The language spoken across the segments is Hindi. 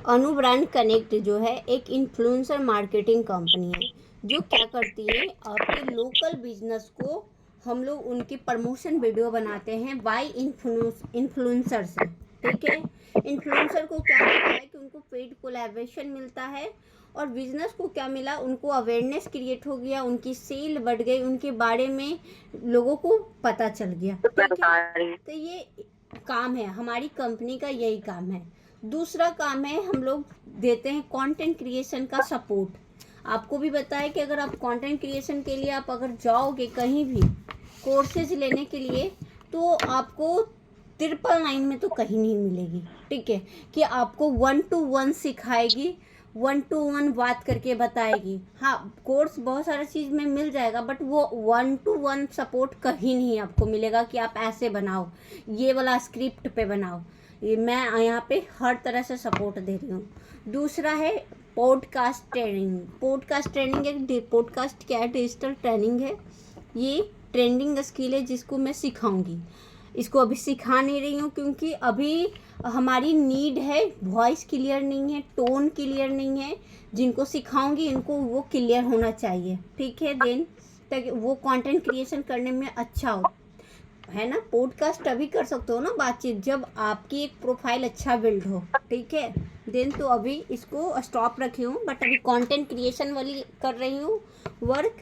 अनु ब्रांड कनेक्ट जो है एक इन्फ्लुएंसर मार्केटिंग कंपनी है जो क्या करती है, आपके लोकल बिजनेस को हम लोग उनकी प्रमोशन वीडियो बनाते हैं बाय इन्फ्लुएंसर से। ठीक है, इन्फ्लुएंसर को क्या मिलता है कि उनको पेड कोलैबोरेशन मिलता है और बिजनेस को क्या मिला, उनको अवेयरनेस क्रिएट हो गया, उनकी सेल बढ़ गई, उनके बारे में लोगों को पता चल गया। ठीक है, तो ये काम है हमारी कंपनी का, यही काम है। दूसरा काम है हम लोग देते हैं कंटेंट क्रिएशन का सपोर्ट। आपको भी बताया कि अगर आप कंटेंट क्रिएशन के लिए आप अगर जाओगे कहीं भी कोर्सेज लेने के लिए तो आपको 999 में तो कहीं नहीं मिलेगी। ठीक है, कि आपको 1-to-1 सिखाएगी, 1-to-1 बात करके बताएगी। हाँ, कोर्स बहुत सारा चीज़ में मिल जाएगा बट वो 1-to-1 सपोर्ट कहीं नहीं आपको मिलेगा कि आप ऐसे बनाओ, ये वाला स्क्रिप्ट पे बनाओ। ये मैं यहाँ पे हर तरह से सपोर्ट दे रही हूँ। दूसरा है पॉडकास्ट ट्रेनिंग। पॉडकास्ट ट्रेनिंग एक पॉडकास्ट क्या है, डिजिटल ट्रेनिंग है। ये ट्रेंडिंग स्किल है जिसको मैं सिखाऊंगी। इसको अभी सिखा नहीं रही हूँ क्योंकि अभी हमारी नीड है, वॉइस क्लियर नहीं है, टोन क्लियर नहीं है। जिनको सिखाऊंगी इनको वो क्लियर होना चाहिए। ठीक है, देन ताकि वो कंटेंट क्रिएशन करने में अच्छा हो, है ना। पॉडकास्ट अभी कर सकते हो ना बातचीत, जब आपकी एक प्रोफाइल अच्छा बिल्ड हो। ठीक है, देन तो अभी इसको स्टॉप रखी हूँ बट अभी कंटेंट क्रिएशन वाली कर रही हूँ वर्क।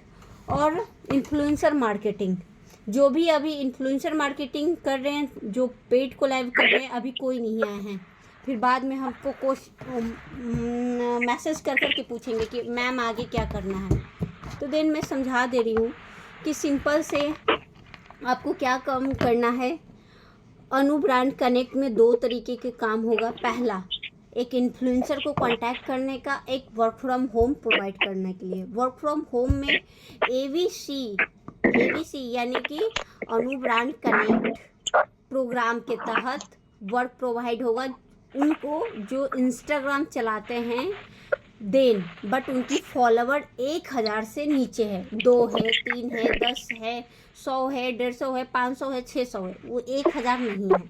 और इन्फ्लुएंसर मार्केटिंग, जो भी अभी इन्फ्लुएंसर मार्केटिंग कर रहे हैं, जो पेड कोलैब कर रहे हैं, अभी कोई नहीं आए हैं। फिर बाद में हमको मैसेज कर कर के पूछेंगे कि मैम आगे क्या करना है। तो देन मैं समझा दे रही हूँ कि सिंपल से आपको क्या काम करना है। अनु ब्रांड कनेक्ट में 2 तरीके के काम होगा। पहला, एक इन्फ्लुएंसर को कांटेक्ट करने का, एक वर्क फ्रॉम होम प्रोवाइड करने के लिए। वर्क फ्रॉम होम में एवीसी यानी कि अनु ब्रांड कनेक्ट प्रोग्राम के तहत वर्क प्रोवाइड होगा उनको जो इंस्टाग्राम चलाते हैं देन, बट उनकी फॉलोवर 1000 से नीचे है, 2 है, 3 है, 10 है, 100 है, 150 है, 500 है, 600 है, वो 1000 नहीं है।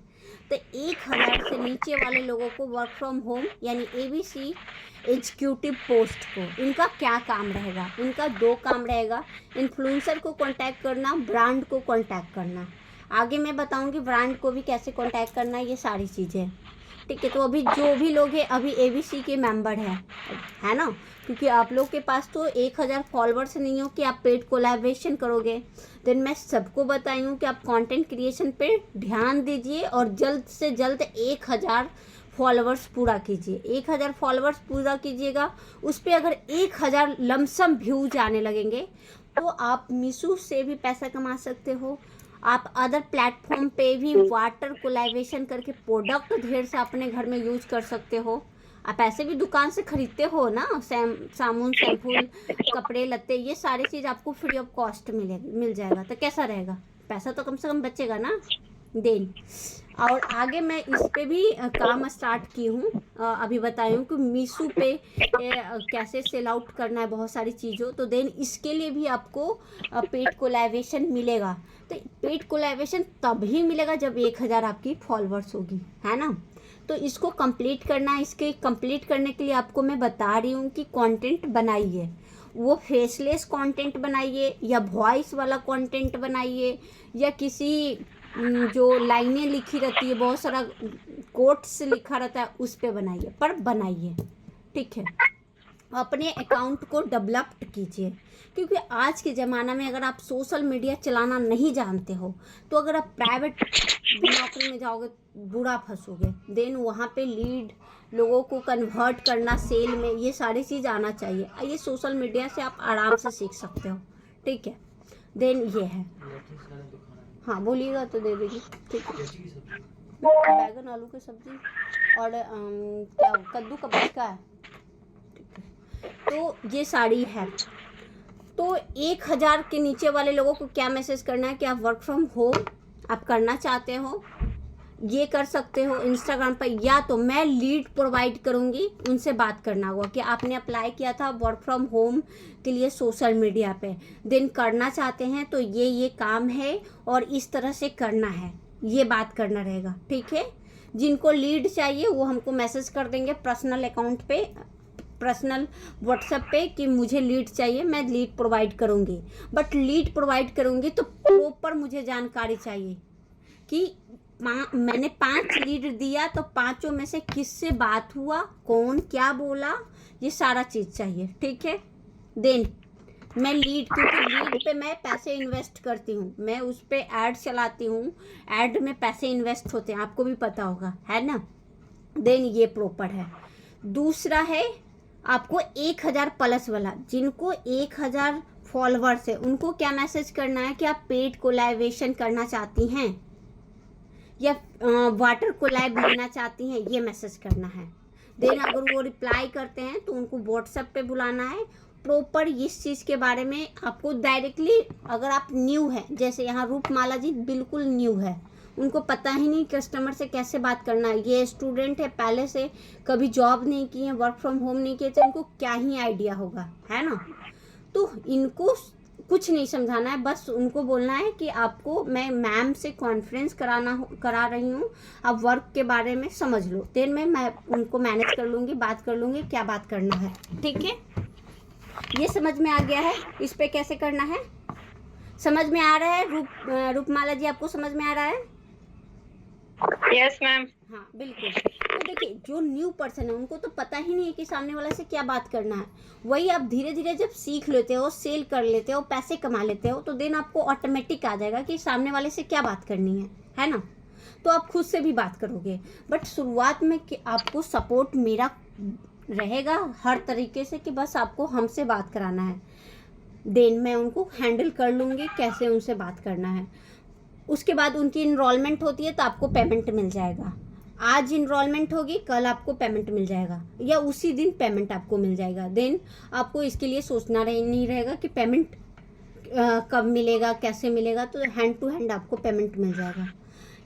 तो 1000 से नीचे वाले लोगों को वर्क फ्रॉम होम यानी एबीसी एग्जीक्यूटिव पोस्ट को, इनका क्या काम रहेगा, इनका 2 काम रहेगा। इन्फ्लुएंसर को कांटेक्ट करना, ब्रांड को कांटेक्ट करना। आगे मैं बताऊंगी ब्रांड को भी कैसे कांटेक्ट करना है, ये सारी चीज़ें। ठीक है, तो अभी जो भी लोग हैं अभी एबीसी के मेंबर हैं, है ना, क्योंकि आप लोग के पास तो 1000 फॉलोअर्स नहीं हो कि आप पेड कोलैबोरेशन करोगे। देन मैं सबको बताई हूँ कि आप कंटेंट क्रिएशन पे ध्यान दीजिए और जल्द से जल्द 1000 फॉलोअर्स पूरा कीजिए। 1000 फॉलोअर्स पूरा कीजिएगा, उस पर अगर 1000 लमसम व्यूज आने लगेंगे तो आप मीशो से भी पैसा कमा सकते हो। आप अदर प्लेटफॉर्म पे भी वाटर कोलैबोरेशन करके प्रोडक्ट ढेर से अपने घर में यूज कर सकते हो। आप ऐसे भी दुकान से खरीदते हो ना, साबुन, शैम्पू, कपड़े लत्ते, ये सारी चीज़ आपको फ्री ऑफ कॉस्ट मिल जाएगा। तो कैसा रहेगा, पैसा तो कम से कम बचेगा ना। देन और आगे मैं इस पे भी काम स्टार्ट की हूँ। अभी बताई हूँ कि मीशो पे कैसे सेल आउट करना है बहुत सारी चीज़ों। तो देन इसके लिए भी आपको पेड कोलैबोरेशन मिलेगा। तो पेड कोलैबोरेशन तभी मिलेगा जब 1000 आपकी फॉलोअर्स होगी, है ना। तो इसको कंप्लीट करना है। इसके कंप्लीट करने के लिए आपको मैं बता रही हूँ कि कंटेंट बनाइए, वो फेसलेस कंटेंट बनाइए या वॉइस वाला कंटेंट बनाइए या किसी जो लाइनें लिखी रहती है, बहुत सारा कोट्स लिखा रहता है, उस पे बनाइए, पर बनाइए। ठीक है, अपने अकाउंट को डेवलप्ड कीजिए, क्योंकि आज के ज़माना में अगर आप सोशल मीडिया चलाना नहीं जानते हो तो अगर आप प्राइवेट नौकरी में जाओगे बुरा फंसोगे। देन वहाँ पे लीड, लोगों को कन्वर्ट करना सेल में, ये सारी चीज़ आना चाहिए। ये सोशल मीडिया से आप आराम से सीख सकते हो। ठीक है, देन ये है। हाँ बोलिएगा तो दे देगी। ठीक है, बैगन आलू की सब्जी और क्या कद्दू का बचका है। तो ये साड़ी है। तो 1000 के नीचे वाले लोगों को क्या मैसेज करना है कि आप वर्क फ्रॉम होम आप करना चाहते हो, ये कर सकते हो इंस्टाग्राम पर, या तो मैं लीड प्रोवाइड करूँगी, उनसे बात करना होगा कि आपने अप्लाई किया था वर्क फ्रॉम होम के लिए सोशल मीडिया पे, देन करना चाहते हैं तो ये काम है और इस तरह से करना है, ये बात करना रहेगा। ठीक है, जिनको लीड चाहिए वो हमको मैसेज कर देंगे पर्सनल अकाउंट पे, पर्सनल व्हाट्सएप पे कि मुझे लीड चाहिए, मैं लीड प्रोवाइड करूँगी। बट लीड प्रोवाइड करूँगी तो प्रॉपर मुझे जानकारी चाहिए कि मैंने 5 लीड दिया तो 5 में से किससे बात हुआ, कौन क्या बोला, ये सारा चीज़ चाहिए, ठीक है। देन मैं लीड, क्योंकि लीड पे मैं पैसे इन्वेस्ट करती हूँ, मैं उस पे ऐड चलाती हूँ, ऐड में पैसे इन्वेस्ट होते हैं, आपको भी पता होगा, है ना। देन ये प्रॉपर है। दूसरा है आपको 1000 प्लस वाला, जिनको 1000 फॉलोवर्स है उनको क्या मैसेज करना है कि आप पेड कोलैबोरेशन करना चाहती हैं या वाटर कोलैब लेना चाहती हैं, ये मैसेज करना है। देन अगर वो रिप्लाई करते हैं तो उनको व्हाट्सएप पे बुलाना है। प्रॉपर इस चीज़ के बारे में आपको डायरेक्टली, अगर आप न्यू है, जैसे यहाँ रूपमाला जी बिल्कुल न्यू है, उनको पता ही नहीं कस्टमर से कैसे बात करना है, ये स्टूडेंट है, पहले से कभी जॉब नहीं की है, वर्क फ्रॉम होम नहीं किए, तो इनको क्या ही आइडिया होगा, है ना। तो इनको कुछ नहीं समझाना है, बस उनको बोलना है कि आपको मैं मैम से कॉन्फ्रेंस करा रही हूँ, आप वर्क के बारे में समझ लो। देन मैं उनको मैनेज कर लूँगी, बात कर लूँगी क्या बात करना है, ठीक है। ये समझ में आ गया है, इस पे कैसे करना है, समझ में आ रहा है। रूपमाला जी आपको समझ में आ रहा है? Yes ma'am. हाँ बिल्कुल। तो देखिए जो न्यू पर्सन है उनको तो पता ही नहीं है कि सामने वाला से क्या बात करना है। वही आप धीरे धीरे जब सीख लेते हो, सेल कर लेते हो, पैसे कमा लेते हो, तो देन आपको ऑटोमेटिक आ जाएगा कि सामने वाले से क्या बात करनी है ना। तो आप खुद से भी बात करोगे। बट शुरुआत में कि आपको सपोर्ट मेरा रहेगा हर तरीके से कि बस आपको हमसे बात कराना है। देन मैं उनको हैंडल कर लूँगी कैसे उनसे बात करना है। उसके बाद उनकी इनरोलमेंट होती है तो आपको पेमेंट मिल जाएगा। आज इनरोलमेंट होगी, कल आपको पेमेंट मिल जाएगा या उसी दिन पेमेंट आपको मिल जाएगा। देन आपको इसके लिए सोचना नहीं रहेगा कि पेमेंट कब मिलेगा, कैसे मिलेगा, तो हैंड टू हैंड आपको पेमेंट मिल जाएगा।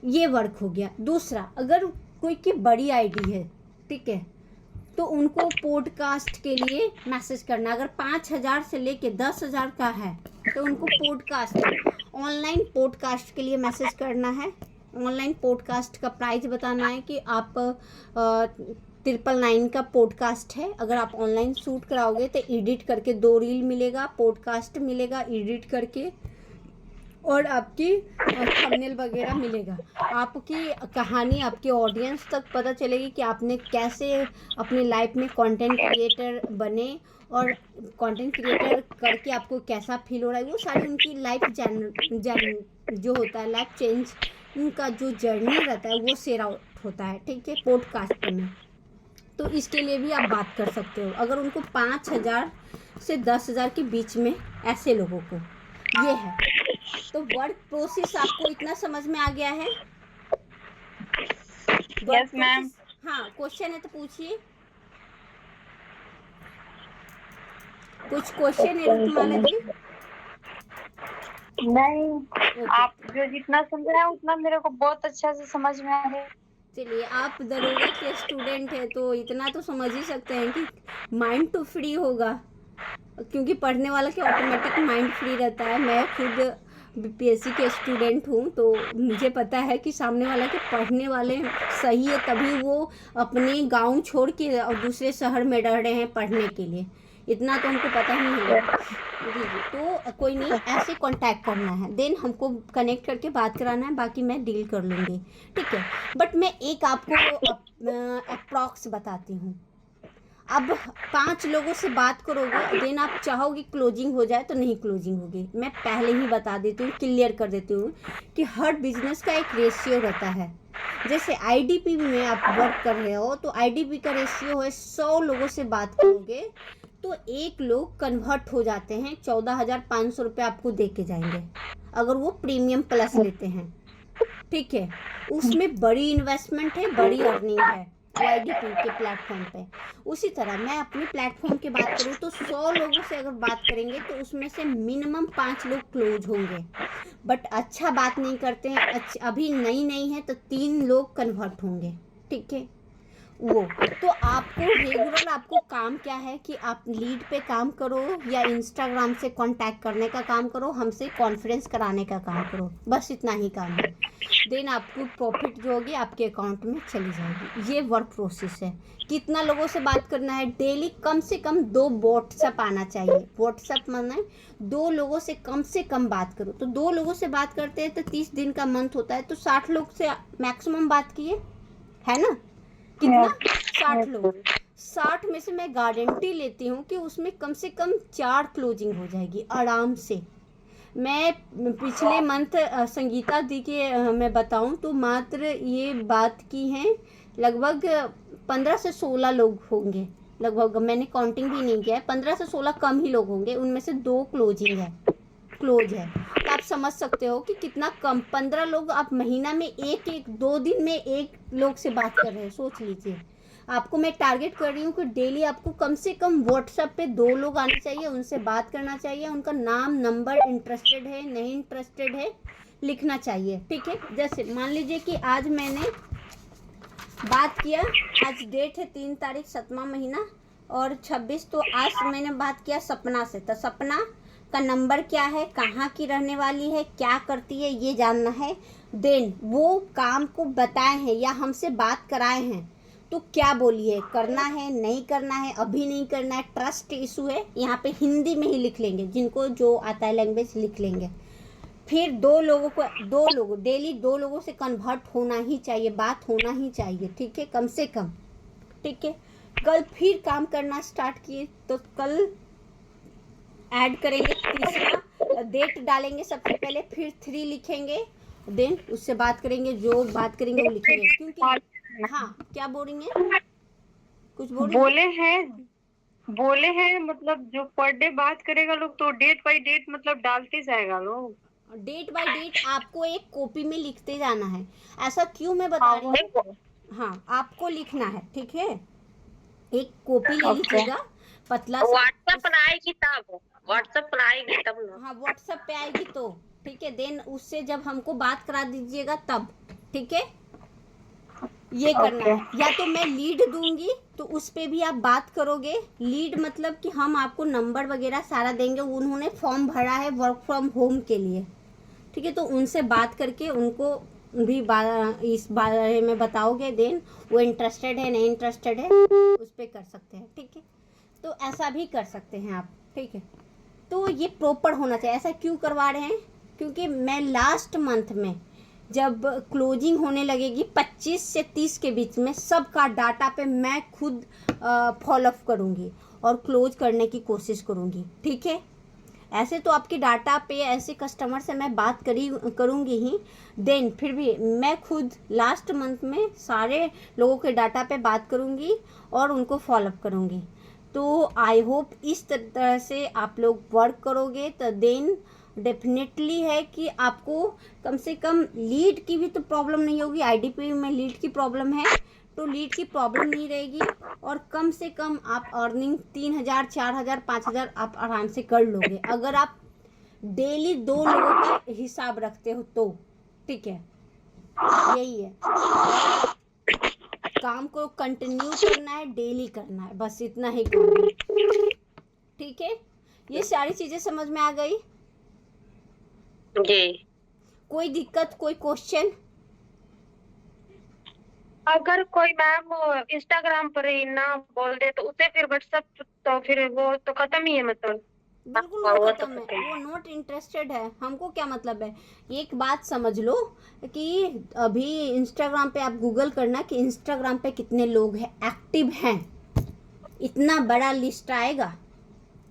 ये वर्क हो गया। दूसरा, अगर कोई की बड़ी आईडी है, ठीक है, तो उनको पॉडकास्ट के लिए मैसेज करना। अगर 5000 से लेके 10,000 का है तो उनको पॉडकास्ट, ऑनलाइन पॉडकास्ट के लिए मैसेज करना है। ऑनलाइन पॉडकास्ट का प्राइस बताना है कि आप 999 का पॉडकास्ट है। अगर आप ऑनलाइन शूट कराओगे तो एडिट करके 2 रील मिलेगा, पॉडकास्ट मिलेगा एडिट करके, और आपकी थंबनेल वगैरह मिलेगा। आपकी कहानी आपके ऑडियंस तक पता चलेगी कि आपने कैसे अपनी लाइफ में कंटेंट क्रिएटर बने और कंटेंट क्रिएटर करके आपको कैसा फील हो रहा है। वो सारी उनकी लाइफ जो होता है, लाइफ चेंज उनका जो जर्नी रहता है वो शेयर आउट होता है, ठीक है, पॉडकास्ट में। तो इसके लिए भी आप बात कर सकते हो अगर उनको 5000 से 10,000 के बीच में ऐसे लोगों को। ये है। तो वर्क प्रोसेस आपको इतना समझ में आ गया है? Yes ma'am. हाँ, क्वेश्चन है तो पूछिए। कुछ क्वेश्चन है रूपमाला जी? नहीं, आप जो जितना समझाए उतना मेरे को बहुत अच्छा से समझ में आ गया। चलिए, आप दरोगा के स्टूडेंट है तो इतना तो समझ ही सकते हैं कि माइंड तो फ्री होगा, क्योंकि पढ़ने वाला के ऑटोमेटिक माइंड फ्री रहता है। मैं खुद बीपीएससी के स्टूडेंट हूँ तो मुझे पता है कि सामने वाला के पढ़ने वाले सही है, तभी वो अपने गांव छोड़ के और दूसरे शहर में डर रहे हैं पढ़ने के लिए। इतना तो हमको पता ही नहीं है। जी जी, तो कोई नहीं, ऐसे कांटेक्ट करना है, देन हमको कनेक्ट करके बात कराना है, बाकी मैं डील कर लूँगी, ठीक है। बट मैं एक आपको अप्रॉक्स बताती हूँ। अब 5 लोगों से बात करोगे, देन आप चाहोगे क्लोजिंग हो जाए तो नहीं क्लोजिंग होगी। मैं पहले ही बता देती हूँ, क्लियर कर देती हूँ कि हर बिजनेस का एक रेशियो रहता है। जैसे आईडीपी में आप वर्क कर रहे हो तो आईडीपी का रेशियो है 100 लोगों से बात करोगे तो 1 लोग कन्वर्ट हो जाते हैं, 14,500 रुपये आपको दे के जाएंगे अगर वो प्रीमियम प्लस लेते हैं, ठीक है। उसमें बड़ी इन्वेस्टमेंट है, बड़ी अर्निंग है आईडीपी के प्लेटफॉर्म पे। उसी तरह मैं अपनी प्लेटफॉर्म की बात करूँ तो 100 लोगों से अगर बात करेंगे तो उसमें से मिनिमम 5 लोग क्लोज होंगे। बट अच्छा बात नहीं करते हैं, अभी नई है तो 3 लोग कन्वर्ट होंगे, ठीक है। वो तो आपको रेगुलर आपको काम क्या है कि आप लीड पे काम करो या इंस्टाग्राम से कांटेक्ट करने का काम करो, हमसे कॉन्फ्रेंस कराने का काम करो, बस इतना ही काम है। देन आपको प्रॉफिट जो होगी आपके अकाउंट में चली जाएगी। ये वर्क प्रोसेस है। कितना लोगों से बात करना है डेली, कम से कम 2 व्हाट्सएप आना चाहिए। व्हाट्सएप माने 2 लोगों से कम बात करो। तो 2 लोगों से बात करते हैं तो 30 दिन का मंथ होता है, तो 60 लोग से मैक्सिमम बात किए, है ना? कितना? 60 लोग। 60 में से मैं गारंटी लेती हूँ कि उसमें कम से कम 4 क्लोजिंग हो जाएगी आराम से। मैं पिछले मंथ संगीता दी के मैं बताऊं तो मात्र ये बात की हैं लगभग 15 से 16 लोग होंगे। लगभग मैंने काउंटिंग भी नहीं किया है, 15 से 16 कम ही लोग होंगे, उनमें से 2 क्लोज है। तो आप समझ सकते हो कि कितना कम। 15 लोग आप महीना में एक एक 2 दिन में एक लोग से बात कर रहे हैं, सोच लीजिए। आपको मैं टारगेट कर रही हूँ कि डेली आपको कम से कम व्हाट्सएप पे 2 लोग आने चाहिए, उनसे बात करना चाहिए, उनका नाम नंबर, इंटरेस्टेड है नहीं इंटरेस्टेड है लिखना चाहिए, ठीक है? जैसे मान लीजिए कि आज मैंने बात किया, आज डेट है 3 तारीख 7वां महीना और 26, तो आज मैंने बात किया सपना से। तो सपना का नंबर क्या है, कहाँ की रहने वाली है, क्या करती है, ये जानना है। देन वो काम को बताए हैं या हमसे बात कराए हैं तो क्या बोलिए, करना है नहीं करना है, अभी नहीं करना है, ट्रस्ट इशू है, यहाँ पे हिंदी में ही लिख लेंगे, जिनको जो आता है लैंग्वेज लिख लेंगे। फिर 2 लोग डेली 2 लोगों से कन्वर्ट होना ही चाहिए, बात होना ही चाहिए, ठीक है? कम से कम, ठीक है? कल फिर काम करना स्टार्ट किए तो कल ऐड करेंगे तीसरा, डेट डालेंगे सबसे पहले, फिर 3 लिखेंगे, देन उससे बात करेंगे, जो बात करेंगे वो लिखेंगे। क्योंकि हाँ, क्या बोल रही हैं? कुछ बोल रही हैं? बोले हैं मतलब जो पर डे बात करेगा लोग तो डेट बाय डेट मतलब डालते जाएगा लोग। डेट बाय डेट आपको एक कॉपी में लिखते जाना है। ऐसा क्यों मैं बता हाँ रही वही हूँ? हाँ, आपको लिखना है, ठीक है? एक कॉपी ले ओके। लीजिएगा पतला सा। व्हाट्सएप पर आएगी तब, हाँ व्हाट्सएप पर आएगी तब ना। हाँ, व्हाट्सएप पे आएगी तो ठीक है। देन उससे जब हमको बात करा दीजिएगा तब, ठीक है? ये करना ओके। है। या तो मैं लीड दूंगी तो उस पे भी आप बात करोगे। लीड मतलब कि हम आपको नंबर वगैरह सारा देंगे, उन्होंने फॉर्म भरा है वर्क फ्रॉम होम के लिए, ठीक है? तो उनसे बात करके उनको भी इस बारे में बताओगे। देन वो इंटरेस्टेड है नहीं इंटरेस्टेड है उस पर कर सकते हैं, ठीक है? तो ऐसा भी कर सकते हैं आप, ठीक है? तो ये प्रॉपर होना चाहिए। ऐसा क्यों करवा रहे हैं? क्योंकि मैं लास्ट मंथ में जब क्लोजिंग होने लगेगी 25 से 30 के बीच में, सबका डाटा पे मैं खुद फॉलोअप करूँगी और क्लोज करने की कोशिश करूँगी, ठीक है? ऐसे तो आपके डाटा पे ऐसे कस्टमर से मैं बात करूँगी ही। देन फिर भी मैं खुद लास्ट मंथ में सारे लोगों के डाटा पे बात करूँगी और उनको फॉलोअप करूँगी। तो आई होप इस तरह से आप लोग वर्क करोगे तो देन डेफिनेटली है कि आपको कम से कम लीड की भी तो प्रॉब्लम नहीं होगी। आईडीपी में लीड की प्रॉब्लम है तो लीड की प्रॉब्लम नहीं रहेगी और कम से कम आप अर्निंग 3,000 4,000 5,000 आप आराम से कर लोगे अगर आप डेली 2 लोगों का हिसाब रखते हो तो, ठीक है? यही है। काम को कंटिन्यू करना है, डेली करना है, बस इतना ही काम है, ठीक है? ये सारी चीजें समझ में आ गई? जी। कोई दिक्कत, कोई क्वेश्चन? अगर कोई मैम इंस्टाग्राम पर ही ना बोल दे तो उसे फिर व्हाट्सएप तो फिर वो तो खत्म ही है मतलब। बिल्कुल हाँ, वो वो तो खत्म है, खत्म। वो नॉट इंटरेस्टेड है। हमको क्या मतलब है? एक बात समझ लो कि अभी इंस्टाग्राम पे आप गूगल करना कि इंस्टाग्राम पे कितने लोग हैं एक्टिव हैं, इतना बड़ा लिस्ट आएगा,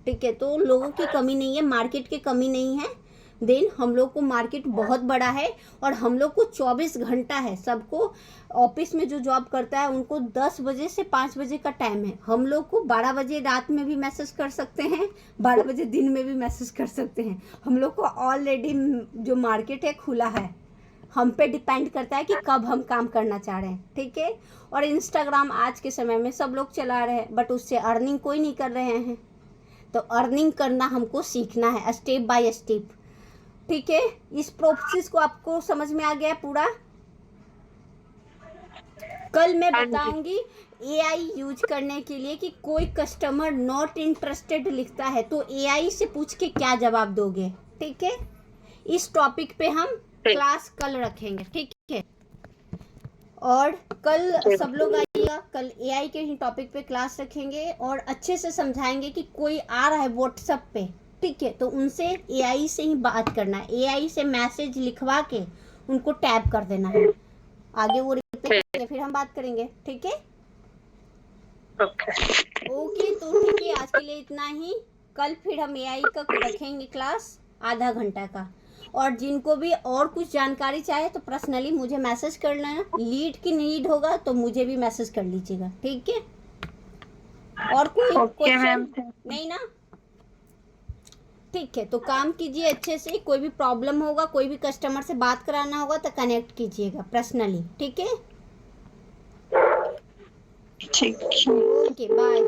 ठीक है? तो लोगों की कमी नहीं है, मार्केट की कमी नहीं है। देन हम लोग को मार्केट बहुत बड़ा है और हम लोग को 24 घंटा है। सबको ऑफिस में जो जॉब करता है उनको 10 बजे से 5 बजे का टाइम है। हम लोग को 12 बजे रात में भी मैसेज कर सकते हैं, 12 बजे दिन में भी मैसेज कर सकते हैं। हम लोग को ऑलरेडी जो मार्केट है खुला है। हम पे डिपेंड करता है कि कब हम काम करना चाह रहे हैं, ठीक है? और इंस्टाग्राम आज के समय में सब लोग चला रहे हैं बट उससे अर्निंग कोई नहीं कर रहे हैं। तो अर्निंग करना हमको सीखना है स्टेप बाय स्टेप, ठीक है? इस प्रोसेस को आपको समझ में आ गया पूरा? कल मैं हाँ जी। बताऊंगी एआई यूज करने के लिए कि कोई कस्टमर नॉट इंटरेस्टेड लिखता है तो एआई से पूछ के क्या जवाब दोगे, ठीक है। इस टॉपिक पे हम क्लास कल रखेंगे, ठीक है। और कल सब लोग आइएगा, कल एआई के ही टॉपिक पे क्लास रखेंगे और अच्छे से समझाएंगे कि कोई आ रहा है व्हाट्सएप पे, ठीक है, तो उनसे एआई से ही बात करना है, एआई से मैसेज लिखवा के उनको टैप कर देना है, आगे वो रिप्लाई करेंगे, फिर हम बात करेंगे, ठीक है। ओके, तो ठीक है, आज के लिए इतना ही। कल फिर हम एआई का रखेंगे क्लास आधा घंटा का। और जिनको भी और कुछ जानकारी चाहे तो पर्सनली मुझे मैसेज कर लेना, लीड की नीड होगा तो मुझे भी मैसेज कर लीजिएगा, ठीक है। और कोई क्वेश्चन नहीं ना, ठीक है। तो काम कीजिए अच्छे से, कोई भी प्रॉब्लम होगा, कोई भी कस्टमर से बात कराना होगा तो कनेक्ट कीजिएगा पर्सनली, ठीक है। ठीक। Okay, bye.